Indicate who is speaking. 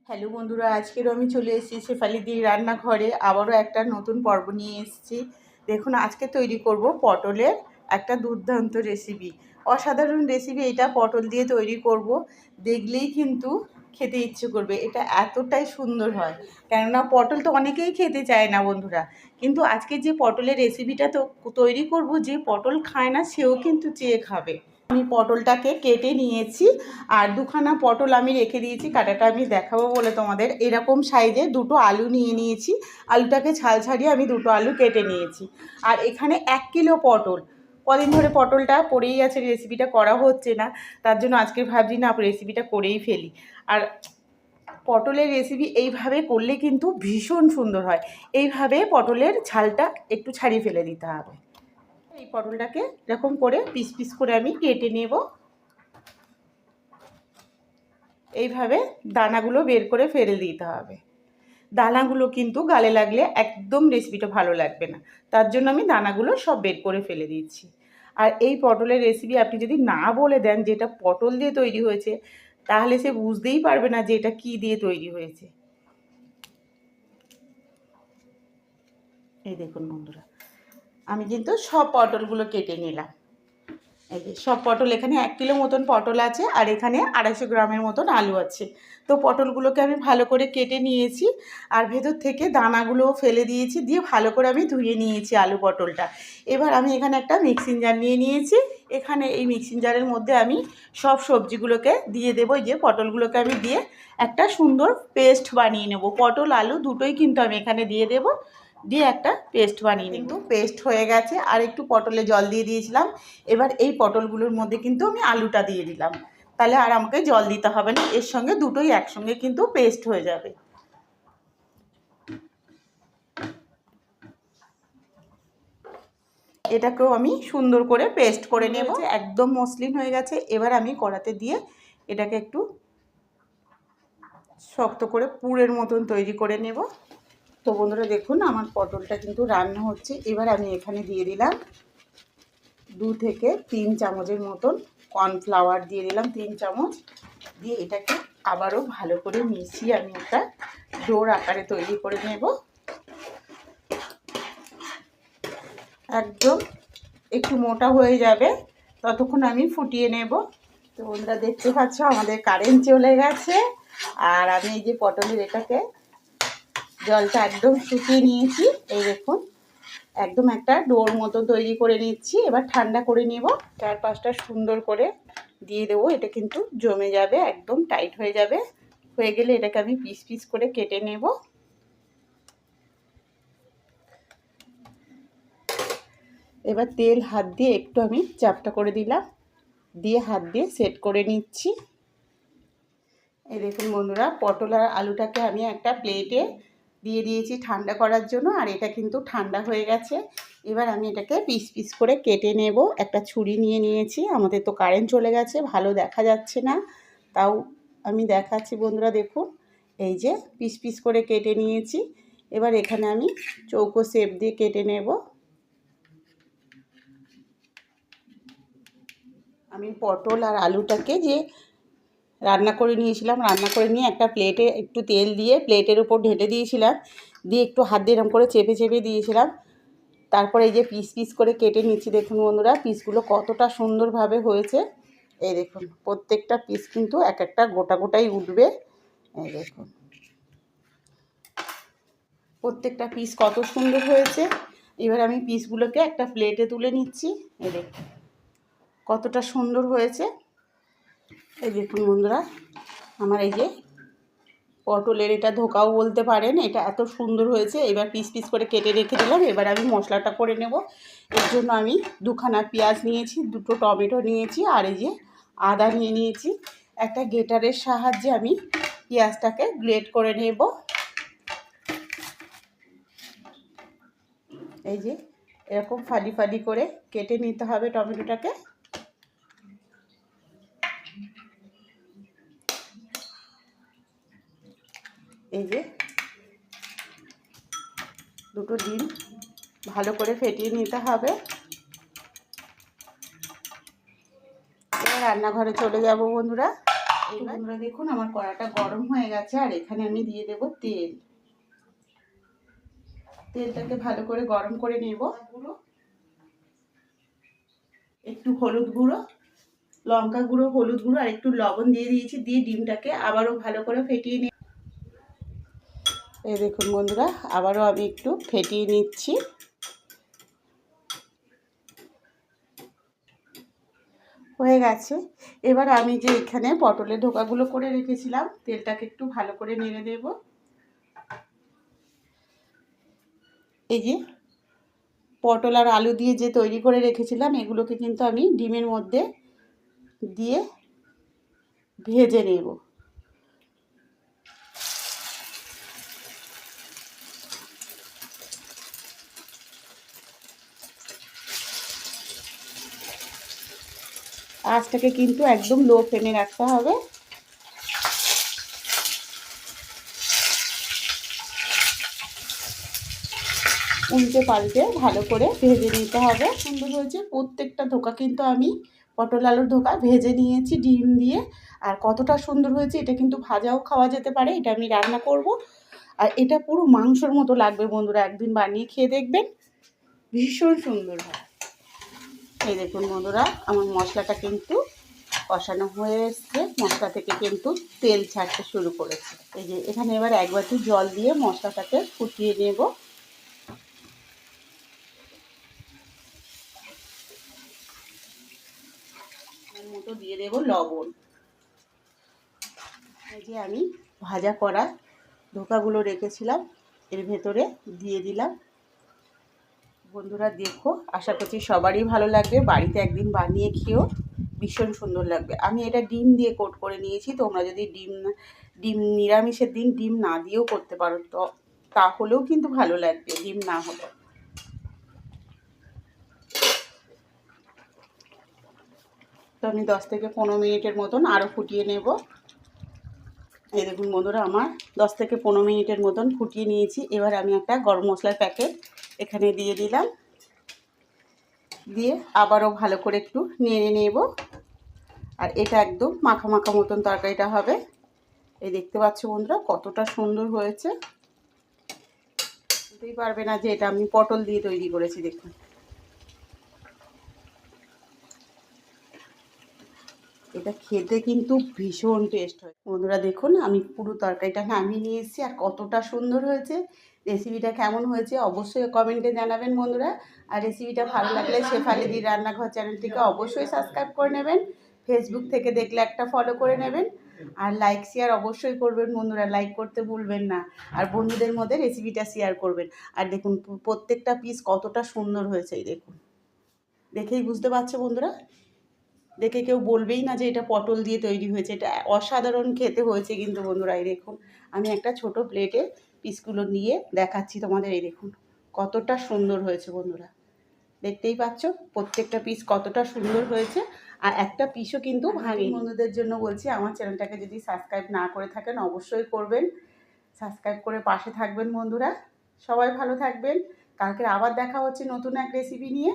Speaker 1: Hello বন্ধুরা, আজকেরও আমি চলে এসেছি শেফালি দির রান্নাঘরে। আবারও একটা নতুন পর্ব নিয়ে এসেছি। দেখুন, আজকে তৈরি করব পটলের একটা দুর্দান্ত রেসিপি। অসাধারণ রেসিপি এটা, পটল দিয়ে তৈরি করব। দেখলেই কিন্তু খেতে ইচ্ছে করবে। এটা এতটাই সুন্দর হয়, কেননা পটল তো অনেকেই খেতে চায় না বন্ধুরা। কিন্তু আজকে যে পটলের রেসিপিটা তো তৈরি করব, যে পটল খায় না সেও কিন্তু চেয়ে খাবে। আমি পটলটাকে কেটে নিয়েছি, আর দুখানা পটল আমি রেখে দিয়েছি। কাটাটা আমি দেখাবো বলে তোমাদের। এরকম সাইজে দুটো আলু নিয়ে নিয়েছি। আলুটাকে ছাল ছাড়িয়ে আমি দুটো আলু কেটে নিয়েছি। আর এখানে 1 কিলো পটল। কদিন ধরে পটলটা পড়েই আছে, রেসিপিটা করা হচ্ছে না। তার জন্য আজকে ভাবছি না, রেসিপিটা করেই ফেলি। আর পটলের রেসিপি এইভাবে করলে কিন্তু ভীষণ সুন্দর হয়। এইভাবে পটলের ছালটা একটু ছাড়িয়ে ফেলে দিতে হবে। এই পটলটাকে এরকম করে পিস পিস করে আমি কেটে নেব। এইভাবে দানাগুলো বের করে ফেলে দিতে হবে। দানাগুলো কিন্তু গালে লাগলে একদম রেসিপিটা ভালো লাগবে না। তার জন্য আমি দানাগুলো সব বের করে ফেলে দিচ্ছি। আর এই পটলের রেসিপি আপনি যদি না বলে দেন যে এটা পটল দিয়ে তৈরি হয়েছে, তাহলে সে বুঝতেই পারবে না যে এটা কী দিয়ে তৈরি হয়েছে। এই দেখুন বন্ধুরা, আমি কিন্তু সব পটলগুলো কেটে নিলাম। এই যে সব পটল, এখানে 1 কিলো মতন পটল আছে, আর এখানে 250 গ্রামের মতন আলু আছে। তো পটলগুলোকে আমি ভালো করে কেটে নিয়েছি, আর ভেতর থেকে দানাগুলোও ফেলে দিয়েছি, দিয়ে ভালো করে আমি ধুয়ে নিয়েছি আলু পটলটা। এবার আমি এখানে একটা মিক্সিং জার নিয়ে নিয়েছি। এখানে এই মিক্সিং জারের মধ্যে আমি সব সবজিগুলোকে দিয়ে দেবো। এই যে পটলগুলোকে আমি দিয়ে একটা সুন্দর পেস্ট বানিয়ে নেব। পটল আলু দুটোই কিন্তু আমি এখানে দিয়ে দেবো, দিয়ে একটা পেস্ট বানিয়ে কিন্তু পেস্ট হয়ে গেছে। আর একটু পটলে জল দিয়ে দিয়েছিলাম। এবার এই পটলগুলোর মধ্যে কিন্তু আমি আলুটা দিয়ে দিলাম, তাহলে আর আমাকে জল দিতে হবে না। এর সঙ্গে দুটোই একসঙ্গে কিন্তু পেস্ট হয়ে যাবে। এটাকেও আমি সুন্দর করে পেস্ট করে নেব। একদম মসৃণ হয়ে গেছে। এবার আমি কড়াতে দিয়ে এটাকে একটু শক্ত করে পুরের মতন তৈরি করে নেব। তো বন্ধুরা দেখুন, আমার পটলটা কিন্তু রান্না হচ্ছে। এবার আমি এখানে দিয়ে দিলাম 2 থেকে 3 চামচের মতন কর্নফ্লাওয়ার দিয়ে দিলাম, 3 চামচ। দিয়ে এটাকে আবারও ভালো করে মিশিয়ে আমি একটা ডোর আকারে তৈরি করে নেব। একদম একটু মোটা হয়ে যাবে, ততক্ষণ আমি ফুটিয়ে নেব। তো বন্ধুরা দেখতে পাচ্ছ, আমাদের কারেন্ট চলে গেছে। আর আমি এই যে পটলের এটাকে জলটা একদম শুকিয়ে নিয়েছি। এই দেখুন, একদম একটা ডোর মতো তৈরি করে নিচ্ছি। এবার ঠান্ডা করে নেব। 4-5টা সুন্দর করে দিয়ে দেবো। এটা কিন্তু জমে যাবে, একদম টাইট হয়ে যাবে। হয়ে গেলে এটাকে আমি পিস পিস করে কেটে নেব। এবার তেল হাত দিয়ে একটু আমি চাপটা করে দিলাম, দিয়ে হাত দিয়ে সেট করে নিচ্ছি। এই দেখুন বন্ধুরা, পটল আর আলুটাকে আমি একটা প্লেটে দিয়ে দিয়েছি ঠান্ডা করার জন্য। আর এটা কিন্তু ঠান্ডা হয়ে গেছে। এবার আমি এটাকে পিস পিস করে কেটে নেব। একটা ছুরি নিয়ে নিয়েছি। আমাদের তো কারেন্ট চলে গেছে, ভালো দেখা যাচ্ছে না, তাও আমি দেখাচ্ছি বন্ধুরা। দেখুন, এই যে পিস পিস করে কেটে নিয়েছি। এবার এখানে আমি চৌকো শেপ দিয়ে কেটে নেব। আমি পটল আর আলুটাকে যে রান্না করে নিয়েছিলাম, রান্না করে নিয়ে একটা প্লেটে একটু তেল দিয়ে প্লেটের উপর ঢেলে দিয়েছিলাম, দিয়ে একটু হাত দিয়ে এরকম করে চেপে চেপে দিয়েছিলাম। তারপরে এই যে পিস পিস করে কেটে নিচ্ছি। দেখুন বন্ধুরা, পিসগুলো কতটা সুন্দরভাবে হয়েছে। এই দেখুন, প্রত্যেকটা পিস কিন্তু এক একটা গোটা গোটাই উঠবে। এই দেখুন, প্রত্যেকটা পিস কত সুন্দর হয়েছে। এবার আমি পিসগুলোকে একটা প্লেটে তুলে নিচ্ছি। এই দেখুন কতটা সুন্দর হয়েছে। এই দেখুন বন্ধুরা, আমার এই যে পটলের এটা ধোকাও বলতে পারেন, এটা এত সুন্দর হয়েছে। এবার পিস পিস করে কেটে রেখে দিলাম। এবার আমি মশলাটা করে নেব। এর জন্য আমি 2খানা পেঁয়াজ নিয়েছি, 2টো টমেটো নিয়েছি, আর এই যে আদা নিয়ে নিয়েছি। একটা গ্রেটারের সাহায্যে আমি পেঁয়াজটাকে গ্রেট করে নেব। এই যে এরকম ফালি ফালি করে কেটে নিতে হবে টমেটোটাকে। এই যে 2টো ডিম ভালো করে ফেটিয়ে নিতে হবে। এবার রান্নাঘরে চলে যাব বন্ধুরা। বন্ধুরা দেখুন আমার কড়াটা গরম হয়ে গেছে, আর এখানে আমি দিয়ে দেব তেল। তেলটাকে ভালো করে গরম করে নেব। একটু হলুদ গুঁড়ো, লঙ্কা গুঁড়ো, হলুদ গুঁড়ো আর একটু লবণ দিয়ে দিয়েছি। দিয়ে ডিমটাকে আবারও ভালো করে ফেটিয়ে নিই। এই দেখুন বন্ধুরা, আবারও আমি একটু ফেটিয়ে নিচ্ছি। হয়ে গেছে। এবার আমি যে এখানে পটলের ধোকাগুলো করে রেখেছিলাম, তেলটাকে একটু ভালো করে নেড়ে দেব। এই যে পটল আর আলু দিয়ে যে তৈরি করে রেখেছিলাম, এগুলোকে কিন্তু আমি ডিমের মধ্যে দিয়ে ভেজে নেব। আঁচটাকে কিন্তু একদম লো ফ্লেমে রাখতে হবে। উল্টে পাল্টে ভালো করে ভেজে নিতে হবে। সুন্দর হয়েছে। প্রত্যেকটা ধোকা কিন্তু আমি পটল আলুর ধোকা ভেজে নিয়েছি ডিম দিয়ে। আর কতটা সুন্দর হয়েছে, এটা কিন্তু ভাজাও খাওয়া যেতে পারে। এটা আমি রান্না করব, আর এটা পুরো মাংসর মতো লাগবে বন্ধুরা। একদিন বানিয়ে খেয়ে দেখবেন, ভীষণ সুন্দর হয়। এই দেখুন বন্ধুরা, আমার মশলাটা কিন্তু কষানো হয়ে এসছে। মশলা থেকে কিন্তু তেল ছাড়তে শুরু করেছে। এই যে এখানে এবার এক বাটি জল দিয়ে মশলাটাকে ফুটিয়ে নেব। মতো দিয়ে দেব লবণ। এই যে আমি ভাজা করা ধোকাগুলো রেখেছিলাম, এর ভেতরে দিয়ে দিলাম। বন্ধুরা দেখো, আশা করছি সবারই ভালো লাগবে। বাড়িতে একদিন বানিয়ে খেয়েও ভীষণ সুন্দর লাগবে। আমি এটা ডিম দিয়ে কোট করে নিয়েছি। তোমরা যদি ডিম নিরামিষের দিন ডিম না দিয়েও করতে পারো, তো তাহলেও কিন্তু ভালো লাগবে ডিম না হলেও। তো আমি 10 থেকে 15 মিনিটের মতন আরও ফুটিয়ে নেব। এই দেখুন বন্ধুরা, আমার 10 থেকে 15 মিনিটের মতন ফুটিয়ে নিয়েছি। এবার আমি একটা গরম মশলার প্যাকেট এখানে দিয়ে দিলাম। দিয়ে আবারও ভালো করে একটু নেড়ে নেব। আর এটা একদম মাখা মাখা মতন তরকারিটা হবে। এই দেখতে পাচ্ছ বন্ধুরা কতটা সুন্দর হয়েছে। বুঝতেই পারবে না যে এটা আমি পটল দিয়ে তৈরি করেছি। দেখুন, এটা খেতে কিন্তু ভীষণ টেস্ট হয় বন্ধুরা। দেখুন আমি পুরো তরকারিটা নামিয়ে নিয়ে এসেছি, আর কতটা সুন্দর হয়েছে। রেসিপিটা কেমন হয়েছে অবশ্যই কমেন্টে জানাবেন বন্ধুরা। আর রেসিপিটা ভালো লাগলে শেফালিদির রান্নাঘর চ্যানেলটিকে অবশ্যই সাবস্ক্রাইব করে নেবেন। ফেসবুক থেকে দেখলে একটা ফলো করে নেবেন। আর লাইক শেয়ার অবশ্যই করবেন বন্ধুরা, লাইক করতে ভুলবেন না। আর বন্ধুদের মধ্যে রেসিপিটা শেয়ার করবেন। আর দেখুন প্রত্যেকটা পিস কতটা সুন্দর হয়েছে। এই দেখুন, দেখেই বুঝতে পারছো বন্ধুরা, দেখে কেউ বলবেই না যে এটা পটল দিয়ে তৈরি হয়েছে। এটা অসাধারণ খেতে হয়েছে কিন্তু বন্ধুরা। এই দেখুন, আমি একটা ছোট প্লেটে পিসগুলো নিয়ে দেখাচ্ছি তোমাদের। এই দেখুন কতটা সুন্দর হয়েছে বন্ধুরা, দেখতেই পাচ্ছ প্রত্যেকটা পিস কতটা সুন্দর হয়েছে। আর একটা পিসও কিন্তু ভাঙেনি। বন্ধুদের জন্য বলছি, আমার চ্যানেলটাকে যদি সাবস্ক্রাইব না করে থাকেন অবশ্যই করবেন। সাবস্ক্রাইব করে পাশে থাকবেন বন্ধুরা। সবাই ভালো থাকবেন। কালকে আবার দেখা হচ্ছে নতুন এক রেসিপি নিয়ে।